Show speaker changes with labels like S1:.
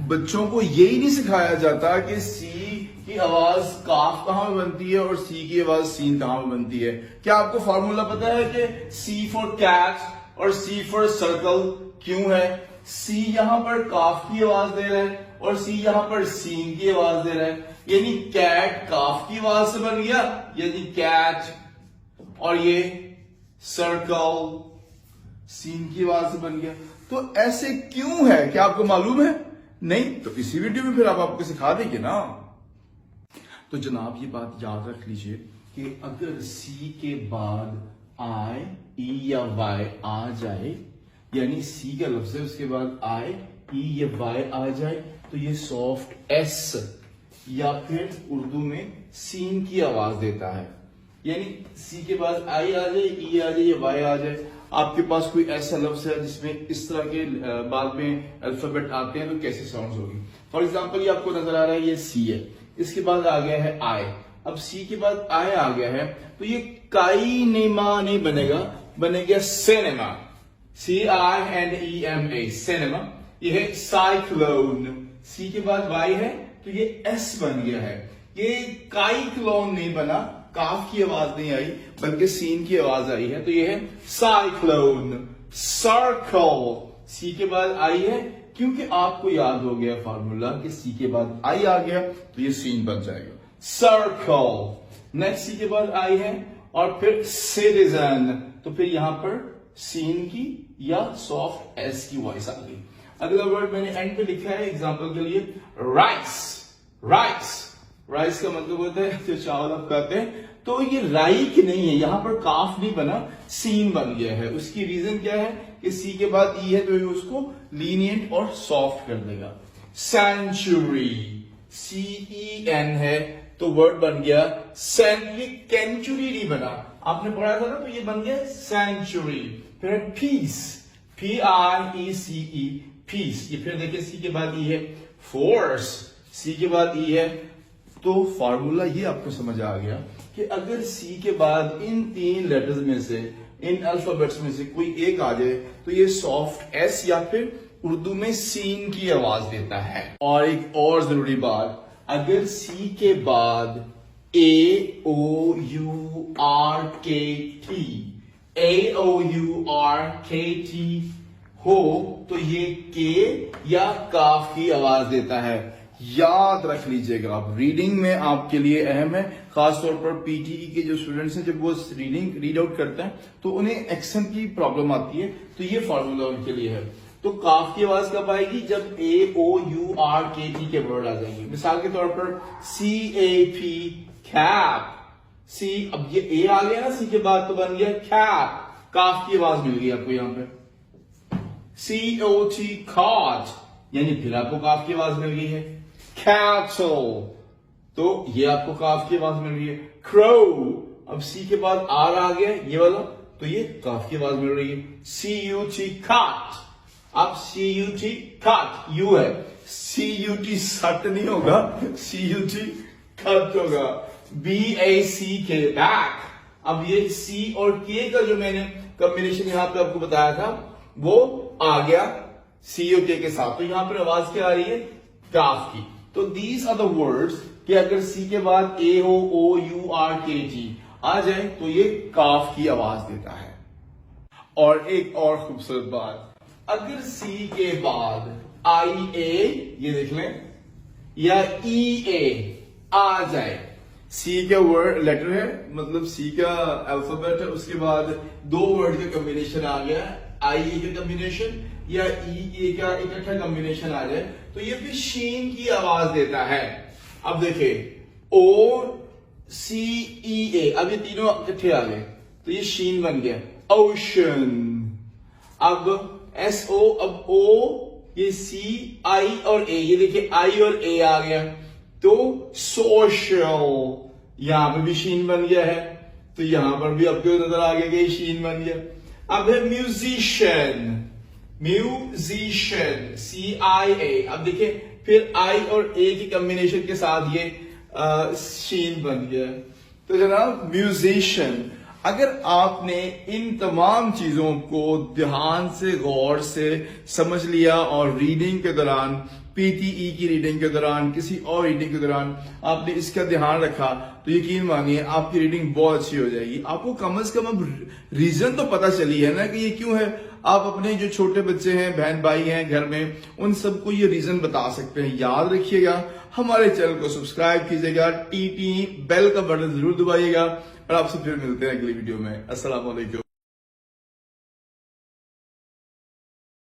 S1: बच्चों को यही नहीं सिखाया जाता कि सी की आवाज काफ कहां में बनती है और सी की आवाज सीन कहां में बनती है। क्या आपको फॉर्मूला पता है कि सी फॉर कैट और सी फॉर सर्कल क्यों है? सी यहां पर काफ की आवाज दे रहा है और सी यहां पर सीन की आवाज दे रहा है, यानी कैट काफ की आवाज से बन गया, यानी कैट, और ये सर्कल सीन की आवाज से बन गया। तो ऐसे क्यों है, क्या आपको मालूम है? नहीं तो इसी वीडियो में फिर आप आपको सिखा देंगे ना। तो जनाब ये बात याद रख लीजिए कि अगर सी के बाद आई, ई या वाई आ जाए, यानी सी का लफ्ज है उसके बाद आई, ई या वाई आ जाए, तो ये सॉफ्ट एस या फिर उर्दू में सीन की आवाज देता है। यानी सी के बाद आई आ जाए, ई आ जाए या वाई आ जाए, आपके पास कोई ऐसा लफ्ज है जिसमें इस तरह के बाद में अल्फाबेट आते हैं, तो कैसे साउंड्स होगी? फॉर एग्जांपल ये आपको नजर आ रहा है, ये सी है, इसके बाद आ गया है आई। अब सी के बाद आई आ गया है, तो ये काई नेमा नहीं बनेगा, बनेगा सिनेमा, CINEMA, सिनेमा। ये है साइक्लोन। सी के बाद वाई है तो ये एस बन गया है। ये काई क्लोन नहीं बना, काफ की आवाज नहीं आई बल्कि सीन की आवाज आई है, तो ये है साइक्लोन। सर्कल, सी के बाद आई है, क्योंकि आपको याद हो गया फार्मूला कि सी के बाद आई आ गया तो ये सीन बन जाएगा, सर्कल। नेक्स्ट सी के बाद आई है और फिर सिटीजन, तो फिर यहां पर सीन की या सॉफ्ट एस की वॉइस आ गई। अगला वर्ड मैंने एंड पे लिखा है एग्जांपल के लिए, राइस। राइस, राइस का मतलब होता है जो चावल आप खाते हैं, तो ये राइक नहीं है, यहां पर काफ नहीं बना, सीन बन गया है। उसकी रीजन क्या है कि सी के बाद ई है तो ये उसको लीनियंट और सॉफ्ट कर देगा। सेंचुरी, CEN है तो वर्ड बन गया सें, ये कैंचुरी नहीं बना, आपने पढ़ा था ना, तो ये बन गया सेंचुरी। फिर पीस, PIECE, पीस। ये फिर देखिए सी के बाद ई है, फोर्स, सी के बाद ई है, तो फॉर्मूला ये आपको समझ आ गया कि अगर सी के बाद इन तीन लेटर्स में से, इन अल्फाबेट्स में से कोई एक आ जाए तो ये सॉफ्ट एस या फिर उर्दू में सीन की आवाज देता है। और एक और जरूरी बात, अगर सी के बाद AOURKT हो तो ये के या काफ की आवाज देता है। याद रख लीजिएगा, आप रीडिंग में आपके लिए अहम है, खासतौर पर PTE के जो स्टूडेंट्स हैं, जब वो रीड आउट करते हैं तो उन्हें एक्सेंट की प्रॉब्लम आती है, तो ये फॉर्मूला उनके लिए है। तो काफ की आवाज कब आएगी? जब AOURKT के वर्ड आ जाएंगे। मिसाल के तौर पर CAP, कैप। सी, अब ये ए आ गया ना सी के बाद, तो बन गया कैप, काफ की आवाज मिल गई आपको यहां पे। COT, कॉट, यानी फिर आपको काफ की आवाज मिल गई है। कैटल, तो ये आपको काफ की आवाज मिल रही है। क्रो, अब सी के बाद आर आ गया ये वाला, तो ये काफ की आवाज मिल रही है। CUT, काट, अब CUT कट, यू है, CUT सट नहीं होगा, CUT कट होगा। BACK, बैक, अब ये सी और के का जो मैंने कॉम्बिनेशन यहां पे आपको बताया था वो आ गया सी और के साथ, तो यहां पर आवाज क्या आ रही है? काफ की। तो दीज आर द वर्ड्स कि अगर सी के बाद AOURKT आ जाए तो ये काफ की आवाज देता है। और एक और खूबसूरत बात, अगर सी के बाद IA, ये देख लें, या EA आ जाए, सी का वर्ड लेटर है, मतलब सी का अल्फाबेट है, उसके बाद दो वर्ड का कॉम्बिनेशन आ गया, IA का कॉम्बिनेशन या EA का इकट्ठा कॉम्बिनेशन आ जाए, तो ये फिर शीन की आवाज देता है। अब देखिए OCEA, अब ये तीनों इकट्ठे आ गए तो ये शीन बन गया, ओशन। अब SO, अब O, ये C, I और A, ये देखिए I और A आ गया, तो सोशल, यहां पर भी शीन बन गया है, तो यहां पर भी आपको नजर आ गया कि शीन बन गया। अब है म्यूजिशियन, म्यूजिशियन, CIA, अब देखिए फिर I और A की कॉम्बिनेशन के साथ ये शीन बन गया, तो जनाब म्यूजिशियन। अगर आपने इन तमाम चीजों को ध्यान से गौर से समझ लिया और रीडिंग के दौरान, पीटीई की रीडिंग के दौरान, किसी और रीडिंग के दौरान आपने इसका ध्यान रखा, तो यकीन मानिए आपकी रीडिंग बहुत अच्छी हो जाएगी। आपको कम से कम अब रीजन तो पता चली है ना कि ये क्यों है। आप अपने जो छोटे बच्चे हैं, बहन भाई हैं घर में, उन सबको ये रीजन बता सकते हैं। याद रखिएगा, हमारे चैनल को सब्सक्राइब कीजिएगा, टी बेल का बटन जरूर दबाइएगा और आपसे फिर मिलते हैं अगली वीडियो में। अस्सलाम वालेकुम।